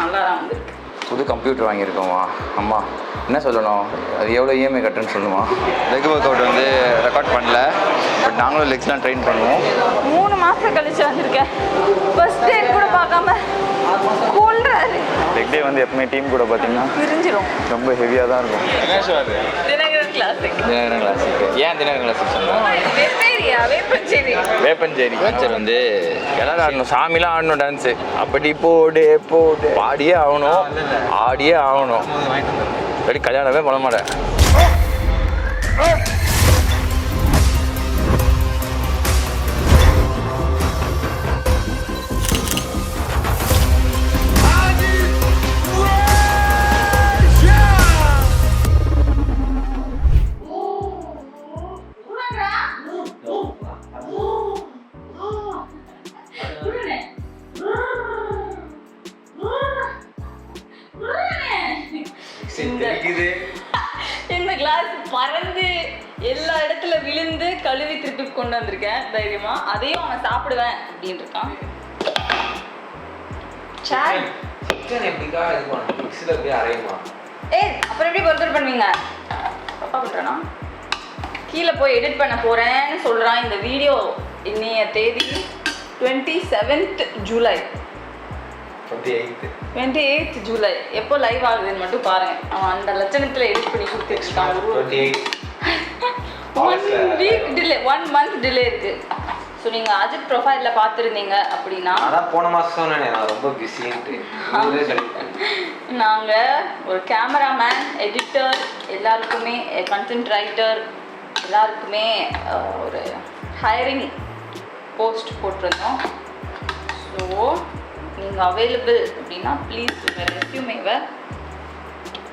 நல்லா தான் வந்துருக்கு. புது கம்ப்யூட்டர் வாங்கியிருக்கோமா அம்மா, என்ன சொல்லணும், அது எவ்வளோ இஎம்ஐ கட்டுன்னு சொல்லுமா. லெக் ஒர்க் அவுட் வந்து ரெக்கார்ட் பண்ணல, பட் நாங்களும் லெக்ஸ்லாம் ட்ரெயின் பண்ணுவோம். 3 மாதம் கழிச்சு வந்திருக்கேன். ஃபர்ஸ்ட் டே கூட பார்க்காம கொள்றாரு. லெக் டே வந்து எப்பவுமே டீம் கூட பார்த்தீங்கன்னா பிரிஞ்சிடும், ரொம்ப ஹெவியாக தான் இருக்கும். தினகரன் கிளாசிக். தினகரன் கிளாசிக். ஏன் தினகரன் கிளாசிக் சொன்னோம்? வேப்பஞ்சேரி கல்ச்சர் வந்து எல்லாரும் ஆடணும், சாமிலாம் ஆடணும் டான்ஸு. அப்படி போடு போடு பாடியே ஆகணும், ஆடியே ஆகணும். அப்படி கல்யாணமே பண்ண மாட்டேன். இந்த கிளாஸ் பறந்து எல்லா இடத்துல விழுந்து கழுவி திருப்பி கொண்டு வந்திருக்கேன் தைரியமா. அதையும் அவன் சாப்பிடுவேன் அப்படின்னு இருக்கான். அப்புறம் எப்படி பொறுத்தர் பண்ணுவீங்க? தப்பா பண்றேனா? கீழே போய் எடிட் பண்ண போறேன்னு சொல்றான். இந்த வீடியோ இன்னைய தேதி 27th ஜூலை. 28th ஜூலை. எப்போ லைவ் ஆகுதுன்னு மட்டும் பாருங்க. அவன் அந்த லட்சணத்துல எடிட் பண்ணி கொடுத்துருக்கான். 1 month டிலே இருக்கு. ஸோ நீங்கள் அஜித் ப்ரொஃபைலில் பார்த்துருந்தீங்க அப்படின்னா, அதான் போன மாதம் சொன்னேன் நான் ரொம்ப பிஸின்ட்டு. நாங்கள் ஒரு கேமராமேன், எடிட்டர், எல்லாருக்குமே கண்டென்ட் ரைட்டர் எல்லாருக்குமே ஒரு ஹையரிங் போஸ்ட் போட்டிருந்தோம். ஸோ நீங்கள் அவைலபிள் அப்படின்னா ப்ளீஸ் உங்கள் ரெஸ்யூமேவை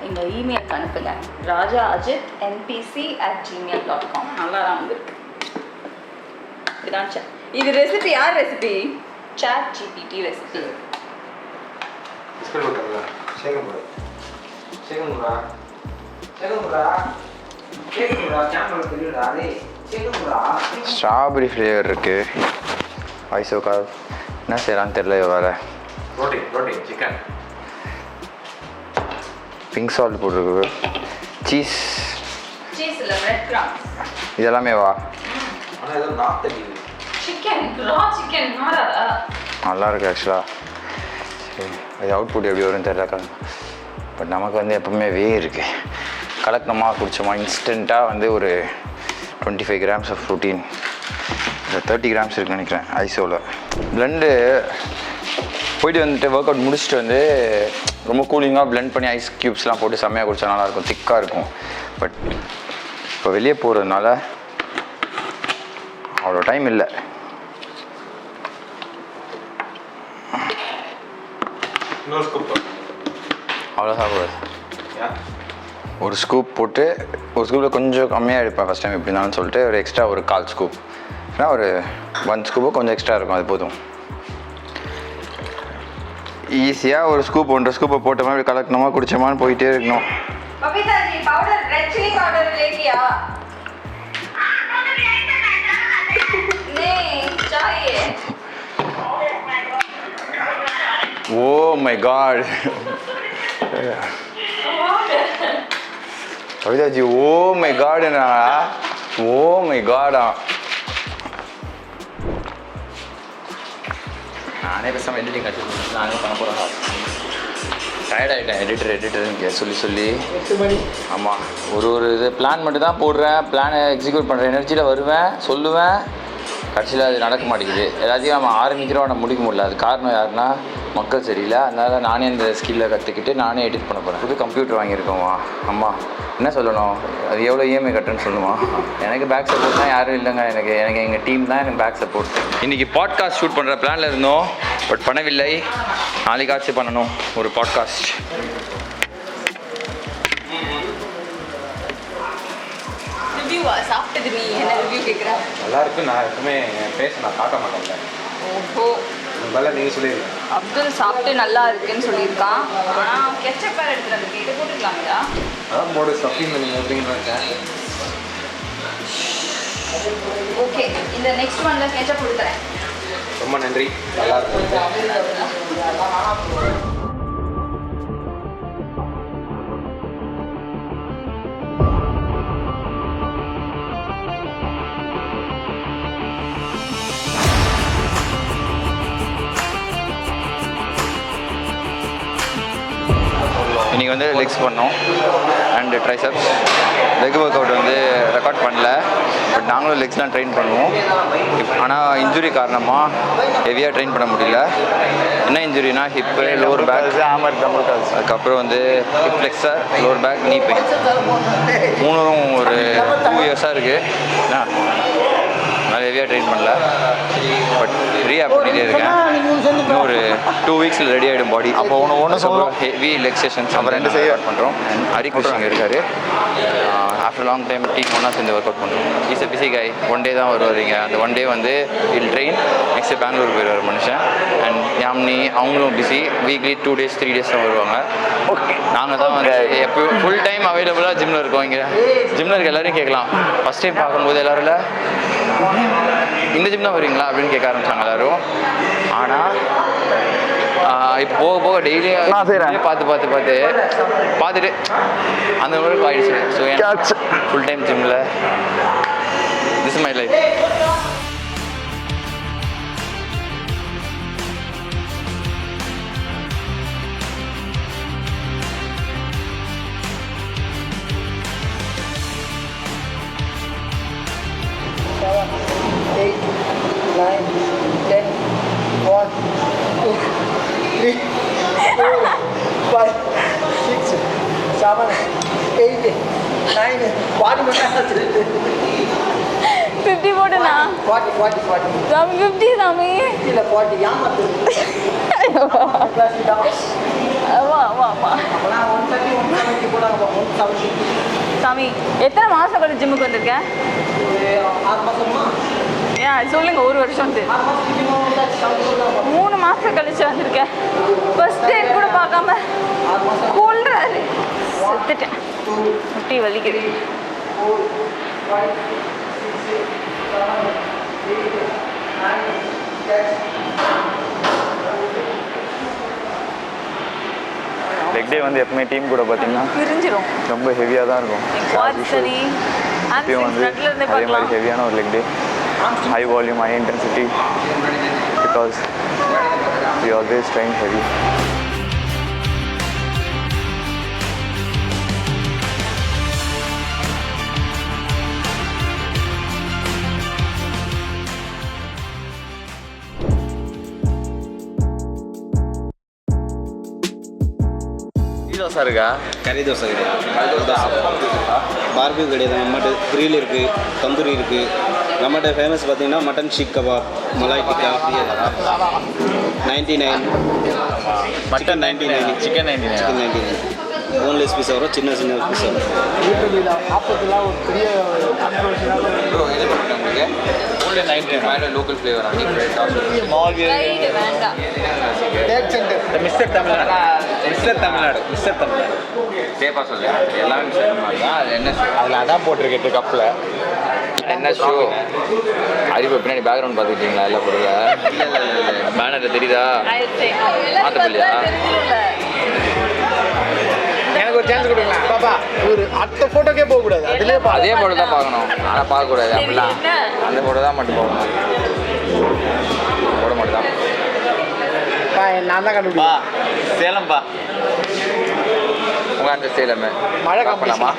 எங்கள் இமெயிலுக்கு அனுப்புங்க. rajaajit@npc@gmail.com. நல்லா தான் வந்துருக்கு. இதான் இது ரெசிபி. யார் recipe? ChatGPT recipe. Strawberry flavour இருக்கு. ஐசோக்கா என்ன செய்யலான்னு தெரியல. வேற சிக்கன் பிங்க் சால்ட் போட்டிருக்கு. சீஸ் இல்லை பிரெட் கிராம்ஸ் இதெல்லாமே வா. ஆனால் ஏதோ நாத்தடி சிக்கன், ரா சிக்கன் மாறாதா? நல்லா இருக்கு ஆக்சுவலாக. சரி, அது அவுட்புட் எப்படி வரும்னு தெரியல. பட் நமக்கு வந்து எப்பவுமே இருக்குது. கலக்கணமாக குடிச்சோமா இன்ஸ்டண்ட்டாக வந்து ஒரு 25 grams ஆஃப் ப்ரோட்டீன், இல்லை 30 grams இருக்குன்னு நினைக்கிறேன் ஐசோவில். பிளெண்டு போயிட்டு வந்துட்டு ஒர்க் அவுட் முடிச்சுட்டு வந்து ரொம்ப கூலிங்காக பிளெண்ட் பண்ணி ஐஸ் க்யூப்ஸ்லாம் போட்டு செம்மையாக குடித்தா நல்லாயிருக்கும், திக்காக இருக்கும். பட் இப்போ வெளியே போகிறதுனால அவ்வளோ டைம் இல்லை. அவ்வளோ சாப்பிடுவது. ஒரு ஸ்கூப் போட்டு ஒரு ஸ்கூப்பில் கொஞ்சம் கம்மியாக எடுப்பேன் ஃபஸ்ட் டைம் எப்படி இருந்தாலும் சொல்லிட்டு ஒரு எக்ஸ்ட்ரா ஒரு 1/4 ஸ்கூப், ஏன்னா ஒரு 1 ஸ்கூப்போ கொஞ்சம் எக்ஸ்ட்ரா இருக்கும், அது போதும். ஈஸியாக ஒரு ஸ்கூப் 1.5 ஸ்கூப்பை போட்டோமா இப்படி கலக்கணுமா குடிச்சோமான்னு போயிட்டே இருக்கணும். Oh my God Kavitha ji, oh my காடுண்ணா, ஓ மை காடா. நானே பேசாமல் எடிட்டிங் கற்றுக்கணும், நானே பண்ண போகிறேன். டயர்டாகிட்டேன் எடிட்டர் சொல்லி. ஆமாம், ஒரு இது பிளான் மட்டும் தான் போடுறேன், பிளானை எக்ஸிக்யூட் பண்ணுற எனர்ஜியில் வருவேன், சொல்லுவேன், கடைசியில் அது நடக்க மாட்டேங்குது. எல்லாத்தையும் நம்ம ஆரம்பிக்கிறோம், நம்ம முடிக்க முடியல. அது காரணம் யாருன்னா மக்கள் சரியில்லை. அதனால் நானே இந்த ஸ்கில்லை கற்றுக்கிட்டு நானே எடிட் பண்ண போகிறேன். புது கம்ப்யூட்டர் வாங்கியிருக்கோமா அம்மா, என்ன சொல்லணும், அது எவ்வளோ இஎம்ஐ கட்டுன்னு சொல்லுமா. எனக்கு பேக் சப்போர்ட் தான் யாரும் இல்லைங்க. எனக்கு எங்கள் டீம் தான் எனக்கு பேக் சப்போர்ட். இன்றைக்கி பாட்காஸ்ட் ஷூட் பண்ணுற பிளானில் இருந்தோம், பட் பண்ணவில்லை. நாளைக்காச்சும் பண்ணணும் ஒரு பாட்காஸ்ட். சாப்பிட்டது நீ என்ன ரிவ்யூ கேட்குறேன்? நல்லா இருக்கு. நான் எப்பவுமே நான் காட்ட மாட்டேன். ஓஹோ, நீங்கள் சொல்லிடுங்க. அப்துல் சாப்பிட்டு நல்லா இருக்குன்னு சொல்லியிருக்கான். ஆனால் கெச்சப் பேர் எடுத்துகிட்டு வந்து இதை போட்டுக்கலாங்களா? அதான் போடு சஃபிங் நீங்கள் எப்படின்னு இருக்கேன். ஓகே, இந்த நெக்ஸ்ட் ஒன்ல கெச்சப் கொடுத்துறேன். ரொம்ப நன்றி. நல்லா இருக்கு. இன்றைக்கி வந்து லெக்ஸ் பண்ணோம் and triceps. Leg work out வந்து ரெக்கார்ட் பண்ணல, பட் நாங்களும் லெக்ஸ்லாம் ட்ரெயின் பண்ணுவோம். ஆனால் இன்ஜுரி காரணமாக ஹெவியாக ட்ரெயின் பண்ண முடியல. என்ன இன்ஜுரினா ஹிப்பு, லோவர் பேக், அதுக்கப்புறம் வந்து ஹிப் ஃப்ளெக்ஸர், லோவர் பேக், நீ பெயின். மூணும் ஒரு 2 இயர்ஸாக இருக்குது. நான் ஹெவியாக ட்ரெயின் பண்ணல, பட் ரீஆப் பண்ணிகிட்டே இருக்கேன். இன்னும் ஒரு 2 வீக்ஸில் ரெடி ஆகிடும் பாடி. அப்போ ஒன்று சொல்கிறோம், ஹெவி லெக் செஷன்ஸ் அப்புறம் 2 செய்ய பண்ணுறோம். ஹரிக் கிருஷ்ணன் இருக்கார். ஆஃப்டர் லாங் டைம் டீம் ஒன்றா சேர்ந்து ஒர்க் அவுட் பண்ணுறோம். இஸ் எ பிசி கை. 1 டே தான் வருவாங்க. அந்த 1 டே வந்து இல் ட்ரெயின். நெக்ஸ்ட்டு பெங்களூர் போயிடுவார் மனுஷன். அண்ட் யாமினி அவங்களும் பிஸி. வீக்லி 2 days 3 days தான் வருவாங்க. நாங்கள் தான் வந்து எப்போ ஃபுல் டைம் அவைலபிளாக ஜிம்மில் இருக்கோம். இங்கே ஜிம்மில் இருக்க எல்லோரும் கேட்கலாம். ஃபஸ்ட் டைம் பார்க்கும்போது எல்லோரும் இந்த ஜிம் தான் வருவீங்களா அப்படின்னு கேட்க ஆரம்பித்தாங்க எல்லோரும். ஆனால் இப்போ போக போக டெய்லியும் பார்த்துட்டு அந்த அளவுக்கு ஆயிடுச்சு. ஸோ ஃபுல் டைம் ஜிம்மில் this is my life. Fifty போட்டுண்ணா. சாமி 50 சாமி. சாமி எத்தனை மாதம் கழிச்சு ஜிம்முக்கு வந்திருக்கேன்? ஏன் சொல்லுங்க. 1 வருஷம் 3 மாதம் கழிச்சு வந்திருக்கேன். ஃபர்ஸ்ட் டே கூட பார்க்காம கொள்றாரு. செத்துட்டேன். முட்டி வலிக்குது. லெக் டே வந்து எப்பவுமே டீம் கூட பார்த்தீங்கன்னா பிரிஞ்சிரும். ரொம்ப ஹெவியாக தான் இருக்கும். இப்பயும் வந்து அதே மாதிரி ஹெவியான ஒரு leg day. High volume, high intensity, because we always train heavy. Dosa இருக்கா? கறி தோசை கிடையாது, பார்பியூ கிடையாது. நம்மகிட்ட கிரில் இருக்குது, தந்தூரி இருக்குது. நம்மகிட்ட ஃபேமஸ் பார்த்தீங்கன்னா mutton seekh kebab, malai tikka, 99, mutton 99, chicken 99. Boneless piece வரும், சின்ன சின்ன பீஸ் வரும். லோக்கல் ஃப்ளேவர் மிஸ்டர் தமிழ்நாடு சேஃபாக சொல்லு. எல்லாமே மிஸ்டர் தமிழ்நாடு தான். அது என்ன ஷோ? அதில் அதான் போட்டிருக்கு கப்பில். என்ன ஷோ? அறிவு பின்னாடி பேக்ரவுண்ட் பார்த்துக்கிட்டீங்களா? எல்லா பொருளை பேனரில் தெரியுதா? மாற்றப்பள்ளியா? எனக்கு ஒரு சான்ஸ் கொடுங்களா பாப்பா? ஒரு அடுத்த ஃபோட்டோக்கே போகக்கூடாது, அதிலே அதே ஃபோட்டோ தான் பார்க்கணும். ஆனால் பார்க்கக்கூடாது அப்படிலாம். அந்த ஃபோட்டோ தான் மட்டும் போகணும். ஃபோட்டோ மட்டும் தான். நான் தான் கண்டுபிடிப்பா. சேலம்பா. உங்கள் அந்த சேலமே மழை பண்ணலாமா?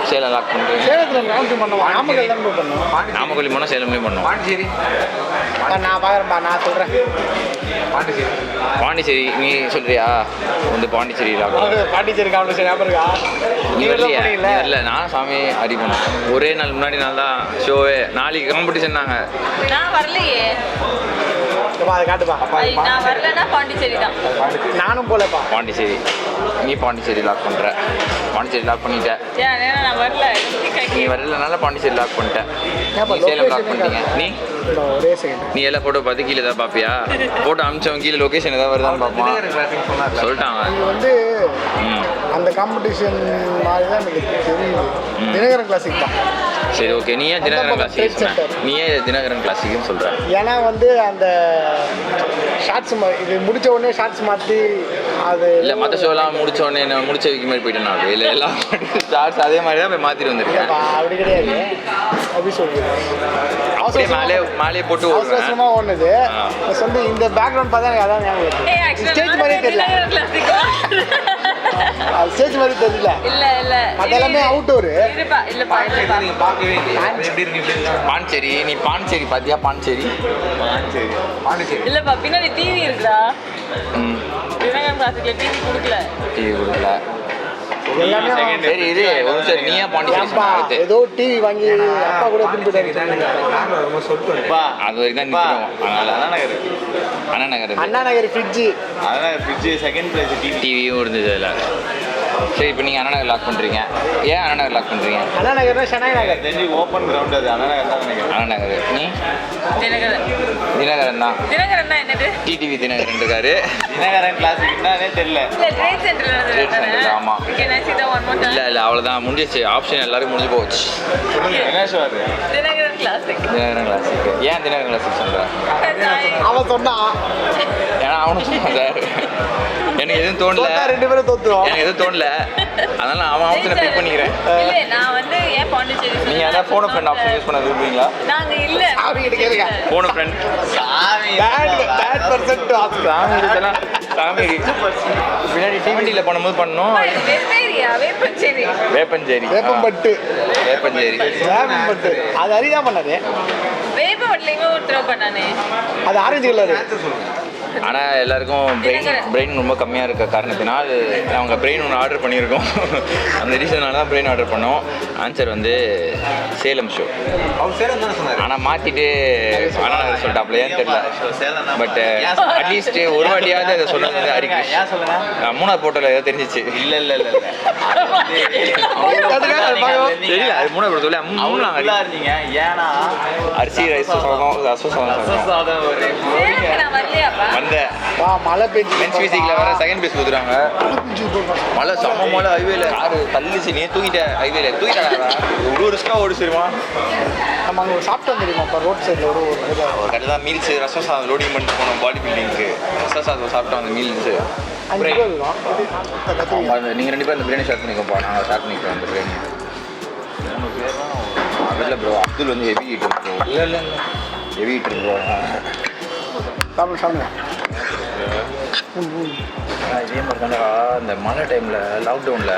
சேலம் லாக் பண்ணுறேன். சேலத்தில் நாமக்கல் பண்ணுவோம். நாமக்கல் தான் பண்ணுவோம். நாமக்கல் போனால் சேலம்லேயும் பண்ணுவோம். பாண்டிச்சேரி நான் பார்க்குறேன்ப்பா, நான் சொல்கிறேன். பாண்டிச்சேரி நீ சொல்றியா? வந்து பாண்டிச்சேரி லாக். பாண்டிச்சேரி காம்படிஷன் ஞாபகம் இருக்கா? நீ வரல. நான் சாமி அடி பண்ணேன். ஒரே நாள் முன்னாடி நாள் தான் ஷோவே. நாளைக்கு காம்படிஷன் நாங்கள். நான் வரலையே. அதை காட்டுப்பா. நான் வரலன்னா பாண்டிச்சேரி தான். நானும் போலப்பா. பாண்டிச்சேரி. நீ பாண்டிச்சேரி லாக் பண்ணுற. பாண்டிச்சேரி லாக் பண்ணிட்ட. நான் வரல. நீ வரலனால பாண்டிச்சேரி லாக் பண்ணிட்டேன். நீ சேலம் லாக் பண்ணிட்டீங்க. ஒரே செகண்ட். நீ எல்லா ஃபோட்டோ பார்த்து கீழே தான் பார்ப்பியா? ஃபோட்டோ அமிச்சவன் கீழே லொக்கேஷன் ஏதாவது வருதான்னு பார்ப்பான். சொல்லிட்டாங்க. இது வந்து அந்த காம்படிஷன் மாதிரி தான் எனக்கு தெரியுது. தினகரன் கிளாசிக் தான். சரி, ஓகே. நீ ஏன் தினகரன் கிளாசிக் சொன்ன? நீ ஏன் தினகரன் கிளாசிக்னு சொல்கிற? ஏன்னா வந்து அந்த ஷார்ட்ஸ் இது முடிச்ச உடனே ஷார்ட்ஸ் மாற்றி அது இல்லை, மற்ற ஷோலாம் முடிச்ச உடனே நான் முடிச்ச வைக்க மாதிரி போயிட்டேன். நான் இல்லை, எல்லாம் ஷார்ட்ஸ் அதே மாதிரி தான் போய் மாற்றிட்டு வந்திருக்கேன். அப்படி கிடையாது. அப்படி சொல்லுது மாலையை போட்டு அவசரமாக ஒன்றுது வந்து இந்த பேக்ரவுண்ட் பார்த்தா எனக்கு அதான் ஞாபகம். ஸ்டேஜ் மாதிரியே தெரியல. அது ஸ்டேஜ் மாதிரி தெரியல. இல்ல அதெல்லாமே அவுட்டோரு. இல்லப்பா இல்லப்பா நீங்கள் பார்க்கவே இல்லையா அது எப்படி இருக்கு இப்படி இருக்கா? பாண்டிச்சேரி நீ பாண்டிச்சேரி பார்த்தியா? பாண்டிச்சேரி பாண்டிச்சேரி இல்லப்பா பின்னாடி டிவி இருக்குடா. ம் தினகரன் கிளாசிக்ல டிவி கொடுக்கல. டிவி கொடுக்கல. எல்லாமே சரி இது ஒரு சரி நீயா பாண்டிச்சேரி அப்பா சொன்னா ஏதோ டிவி வாங்கி அப்பா கூட திரும்பிட்டாரு. நாங்கள் ரொம்ப சொல்லிட்டு அது வரைக்கும் தான் நிற்கிறோம். அதனால அண்ணா நகர் அண்ணா நகர் ஃப்ரிட்ஜு. அதனால் ஃப்ரிட்ஜு செகண்ட் ப்ரைஸ் டிவி. டிவியும் இருந்தது அதில். சரி இப்போ நீங்கள் அண்ணா நகர் லாக் பண்ணுறீங்க. ஏன் அண்ணா நகர் லாக் பண்ணுறீங்க? அண்ணா நகர்னா ஷனாய் நகர். தெரிஞ்சு ஓப்பன் கிரவுண்ட் அது அதனால் என்ன நினைக்கிறேன். அண்ணா நகர். நீ தினகரன் தினகரன் தான். தினகரன்னா என்னது? டிடிவி தினகரன் இருக்காரு. தினகரன் கிளாஸுக்குன்னானே தெரியல. இல்ல ட்ரேட் சென்டர்ல Trade Center, ஆமா. Can I see the one more time? இல்லை அவ்வளோதான் முடிஞ்சிச்சு. ஆப்ஷன் எல்லாரும் முடிஞ்சு போச்சு. என்ன ஷோ அது? தினகரன் கிளாசிக். தினகரன் கிளாஸுக்கு ஏன் தினகரன் கிளாஸுக்கு சொல்கிறேன்? அவன் சொன்னான் ஏன்னா அவனும் சொன்னான் சார். எனக்கு எதுவும் தோணல. தோத்தா 2 பேரும் தோத்துரும். எனக்கு எதுவும் தோணல. அதனால அவன் ஆப்ஷனை பிக் பண்ணிக்கிறேன். இல்ல நான் வந்து ஏன் பாண்டிச்சேரி நீங்கள் எதாவது ஃபோனோ ஃப்ரெண்ட் ஆப்ஷன் யூஸ் பண்ண விரும்புறீங்களா? நாங்க இல்ல அவங்கிட்ட கேளுங்க. ஃபோனோ ஃப்ரெண்ட் பேட் பர்சன்ட் சாமி இதெல்லாம் சாமி பின்னாடி டிவிடியில் பண்ணும்போது பண்ணோம். வெவ்வேறியா வேப்பச்சேரி வேப்பஞ்சேரி வேப்பம்பட்டு. வேப்பஞ்சேரி வேப்பம்பட்டு அது அரிதான் பண்ணாரு. வேப்பவட்டிலையுமே ஒரு த்ரோ பண்ணானே. அது ஆரஞ்சு கலரு. ஆனால் எல்லாருக்கும் பிரெயின் ரொம்ப கம்மியாக இருக்க காரணத்தினால் அவங்க பிரெயின் ஒன்று ஆர்டர் பண்ணியிருக்கோம். அந்த ரீசனால தான் பிரெயின் ஆர்டர் பண்ணோம். ஆன்சர் வந்து சேலம் ஷோ. அவர் சேலம் தானே சொன்னார். ஆனால் மாற்றிட்டு அண்ணா நகர் சொல்லிட்டாப்ல ஏன்னு தெரியல. பட் அட்லீஸ்ட் ஒரு வாட்டியாவது அதை சொன்னது வந்து ஹரிகிருஷ். ஏன் சொல்லுங்க? 3வது போட்டோவில் ஏதோ தெரிஞ்சிச்சு. இல்லை தெரியல அது 3வது போட்டோவில் அவ்வளோ இருந்தீங்க. ஏன்னா அரிசி ரைஸ் சாதம் ரசம் சாதம் சாதம் ஒரு சேலத்துக்கு நான் வரலையாப்பா? வந்த வா மழை பெஞ்சு மென்ஸ் ஃபிசிக்கில் வர செகண்ட் பேஸ் கொடுத்துறாங்க. மழை செம்ம மழை ஹைவேல யாரு தள்ளிச்சு நீ தூக்கிட்ட ஹைவேல தூக்கிட்டாங்க. ஒரு ரிஸ்க்காக ஓடி சரிமா. நம்ம அங்கே சாப்பிட்டோம் தெரியுமாப்பா ரோட் சைடில் ஒரு இதில் ஒரு கடையில் தான் மீல்ஸ் ரசம் சாதம் லோடிங் பண்ணிட்டு போனோம் பாடி பில்டிங்க்கு. ரசம் சாதம் சாப்பிட்டோம் அந்த மீல்ஸு. 5 கிலோ இருக்கும். நீங்கள் 2 பேரும் அந்த பிரியாணி ஷேர் பண்ணிக்கோப்பா. நாங்கள் ஷேர் பண்ணிக்கிறோம் அந்த பிரியாணி. இல்லை ப்ரோ அப்துல் வந்து ஹெவி ஈட்டர் ப்ரோ. இல்லை ஹெவி ஈட்டர் ப்ரோ. சாப்பிடுங்க. இதே மாதிரி தானே இந்த மழை டைமில் லாக்டவுனில்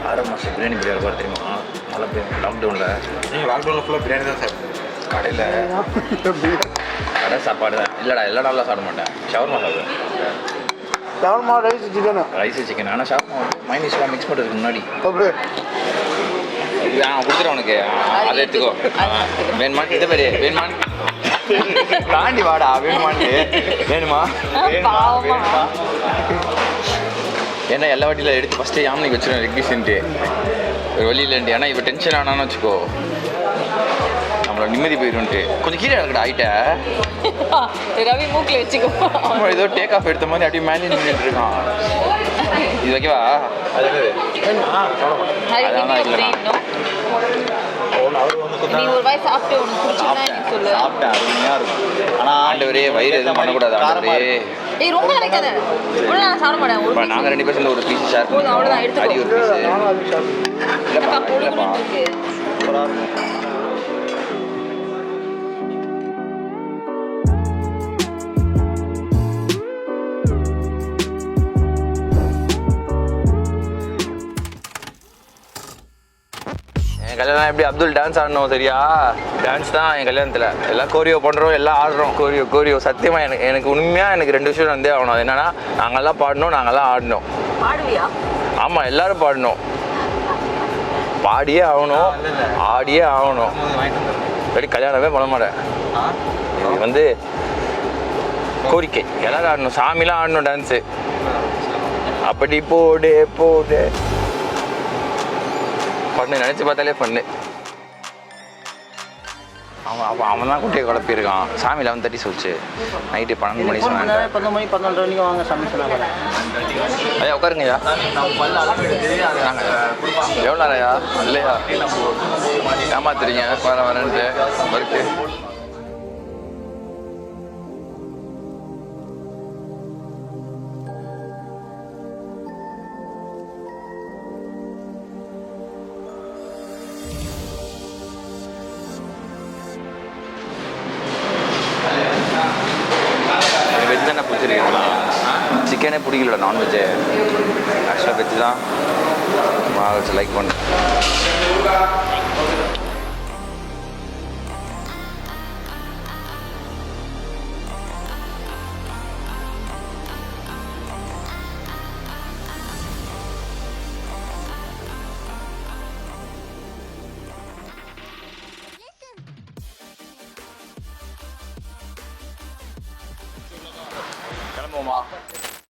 6 மாதம் பிரியாணி பிரியாணி கூட தெரியுமா? மழை பெய்யும் லாக்டவுனில். நீங்கள் லாக்டவுனில் ஃபுல்லாக பிரியாணி தான் சாப்பிடுங்க. கடையில் கடை சாப்பாடு தான். இல்லைடா எல்லா நாளும் சாப்பிட மாட்டேன். ஷவர்மா சாப்பிடுவேன். Shawarma rice chicken. Rice chicken. ஆனால் ஷவர்மா மைனஸ்லாம் மிக்ஸ் பண்ணுறதுக்கு முன்னாடி அப்படி கொடுத்துருவேன் உனக்கு. அதை எடுத்துக்கோ. வேணுமான் இதை பேர் வேணுமான் தாண்டி வாடா வேணுமான்ட்டு. வேணுமா பாவமா. ஏன்னா எல்லா வாட்டியில் எடுத்து ஃபஸ்ட்டு யாமினிக்கு வச்சுருவேன் ரெக்டிஷன்ட்டு ஒரு வழி இல்லைன்ட்டு. ஏன்னா இப்போ டென்ஷன் ஆனான்னு வச்சுக்கோ நம்மளோட நிம்மதி போயிடும்ட்டு. கொஞ்சம் கீழே இருக்கடா ஆகிட்ட. ரவி மூக்கில் வச்சுக்கோ. ஏதோ டேக் ஆஃப் எடுத்த மாதிரி அப்படியே மேலே நின்றுட்டு இருக்கான். இது ஓகேவா? அதான் இல்லைண்ணா. நீ ஒரு வாய் சாப்பிட்டு உனக்கு பிடிச்சிருந்தா எனக்கு சொல்லு. சாப்பிட்டேன் அருமையாக இருக்கும். ஆனால் ஆண்டவரே வயிறு எதுவும் பண்ணக்கூடாது ஆண்டவரே. ஏய் ரொம்ப நினைக்காத. உள்ள நான் சாப்பிட மாட்டேன். இப்போ நாங்கள் 2 பேர் சேர்ந்து ஒரு பீஸ் ஷேர் போதும், அவ்வளவுதான், எடுத்துக்கோ. அடி ஒரு பீஸு. நானும் அது சாப்பிடுவேன். இல்லைப்பா பொழுது இல்லைப்பா இருக்கு. சூப்பராக இருக்கும். என் கல்யாணம் எப்படி அப்துல் டான்ஸ் ஆடணும் சரியா? டான்ஸ் தான் என் கல்யாணத்தில். எல்லாம் கோரியோ பண்ணுறோம், எல்லாம் ஆடுறோம். கோரியோ சத்தியமாக எனக்கு உண்மையாக எனக்கு 2 விஷயம் வந்தே ஆகணும். அது என்னன்னா நாங்கள்லாம் பாடணும், நாங்கள்லாம் ஆடணும். பாடுவியா? ஆமாம் எல்லாரும் பாடணும். பாடியே ஆகணும், ஆடியே ஆகணும். சரி கல்யாணமே பண்ண மாட்டேன். இது வந்து கோரிக்கை. எல்லாரும் ஆடணும், சாமிலாம் ஆடணும் டான்ஸு. அப்படி போடு போடு பண்ணு, நினச்சி பார்த்தாலே பண்ணு. அவன் தான் குட்டியை குழப்பியிருக்கான். சாமி 11:30 சொல்லிச்சு. நைட்டு 12 மணி சொன்னாங்க. 10 மணி 12 மணிக்கு வாங்க சாமி சொன்னாங்க. ஐயா உட்காருங்கய்யா. எவ்வளோ நேரம்யா? இல்லையா ஏமாத்துறீங்க வரேன்ட்டு ஒர்க்கு. வெஜ் தானே பிடிச்சிருக்கீங்களா? சிக்கனே பிடிக்கல நான்வெஜ்ஜு ஆக்சுவலாக வெஜ் தான் லைக் பண்ணேன். கிளம்புவோமா?